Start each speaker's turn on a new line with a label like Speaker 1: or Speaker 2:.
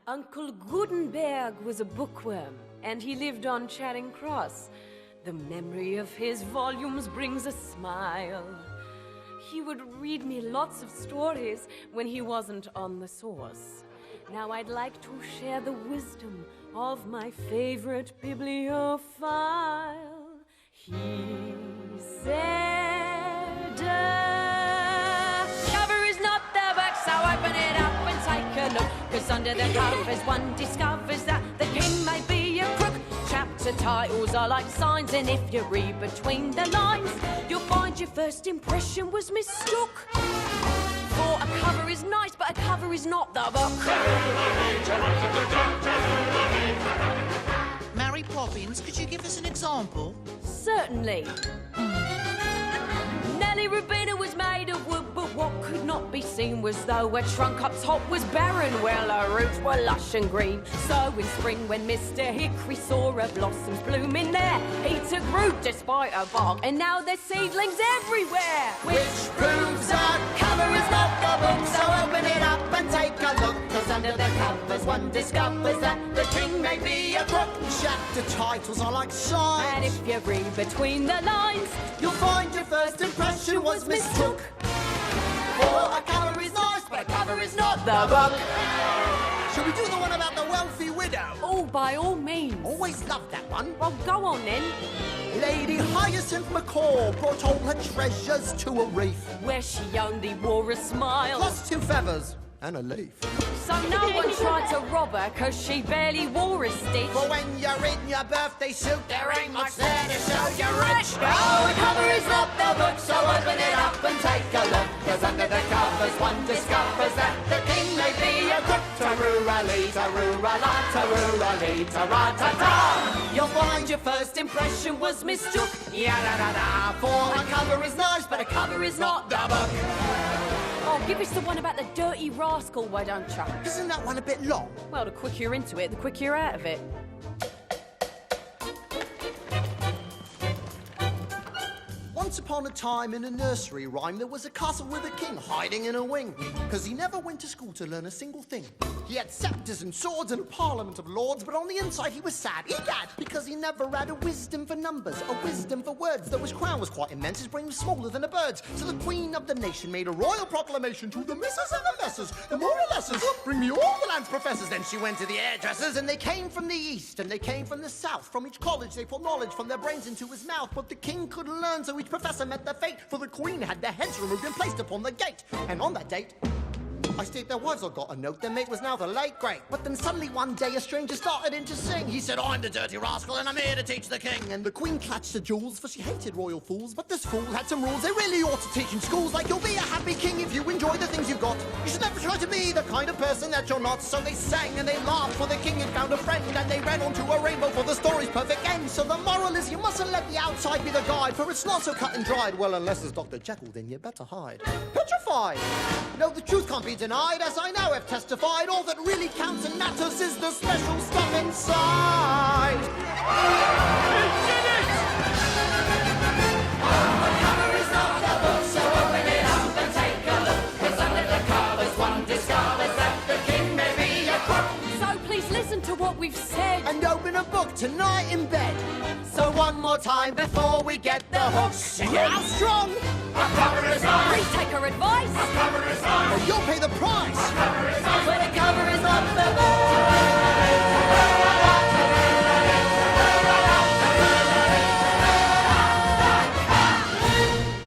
Speaker 1: Uncle Gutenberg was a bookworm, and he lived on Charing Cross. The memory of his volumes brings a smile. He would read me lots of stories when he wasn't on the source. Now I'd like to share the wisdom of my favorite bibliophile. He said, cover is not the book, so open it up and take a look. 'Cause under the covers one discovers that the king may be a crook. Chapter titles are like signs, and if you read between the lines, you'll find your first impression was mistook. For a cover is nice, but a cover is not the book.
Speaker 2: Mary Poppins, could you give us an example?
Speaker 1: Certainly. Nellie Rubina was made of wood, but what could not be seen was though her trunk up top was barren. Well, her roots were lush and green. So in spring, when Mr. Hickory saw her blossoms blooming there, he took root despite her bark, and now there's seedlings everywhere.
Speaker 3: Which proves that cover is not the book, so open it up and take a look. 'Cause under the covers one discovers that the king may be a crook. Chapter titles are like signs,
Speaker 1: And if you read between the lines,
Speaker 3: you'll find your first impression was mistook. For a cover is nice, but a cover is not the book. Shall we do the one about the wealthy widow?
Speaker 1: oh, by all means.
Speaker 3: Always loved that one.
Speaker 1: Well, go on then.
Speaker 3: Lady Hyacinth Macaw brought all her treasures to a reef,
Speaker 1: Where she only wore a smile.
Speaker 3: plus 2 feathers and a leaf.
Speaker 1: So no one tried to rob her, 'cause she barely wore a stitch.
Speaker 3: For when you're in your birthday suit, there ain't much there to show you're rich. Oh, the cover is not the book, so open it up and take a look. 'Cause under the covers one discovers that the king may be a crook. Ta-roo-ra-lee, ta-roo-ra-la, ta-roo-ra-lee, ta-ra-ta-ta. You'll find your first impression was mistook. Ya-da-da-da. For a cover is nice, but a cover is not the book.
Speaker 1: Oh, give us the one about the dirty rascal, why don't you?
Speaker 3: Isn't that one a bit long?
Speaker 1: Well, the quicker you're into it, the quicker you're out of it.
Speaker 3: Once upon a time in a nursery rhyme, there was a castle with a king hiding in a wing. 'Cause he never went to school to learn a single thing. He had scepters and swords and a parliament of lords, but on the inside he was sad, egad, because he never had a wisdom for numbers, a wisdom for words. Though his crown was quite immense, his brain was smaller than a bird's. So the queen of the nation made a royal proclamation to the missus and the messers, the more or lessers, bring me all the land's professors. Then she went to the hairdressers, and they came from the east, and they came from the south. From each college they poured knowledge from their brains into his mouth. But the king couldn't learn, so each professor met their fate. For the queen had their heads removed and placed upon the gate. And on that date, I state their wives all got a note. Their mate was now the late great. But then suddenly one day a stranger started in to sing. He said, I'm the dirty rascal and I'm here to teach the king. And the queen clutched her jewels, for she hated royal fools. But this fool had some rules they really ought to teach in schools. Like, you'll be a happy king if you enjoy the things you've got. You should never try to be the kind of person that you're not. So they sang and they laughed, for the king had found a friend. And they ran onto a rainbow for the story's perfect end. So the moral is you mustn't let the outside be the guide, for it's not so cut and dried. Well, unless it's Dr. Jekyll, then you better hide. Petrified! No, the truth can't be denied, as I now have testified. All that really counts and matters is the special stuff inside. He did it! The cover is not the book, so open it up and take a look. 'Cause under the covers one discovers that the king may be a crook.
Speaker 1: So please listen to what we've said.
Speaker 3: And open a book tonight in bed. So one more time before we get the hook. Sing it out strong. A cover is nice.
Speaker 1: Please take our advice.
Speaker 3: A cover is nice. Or you'll pay the price.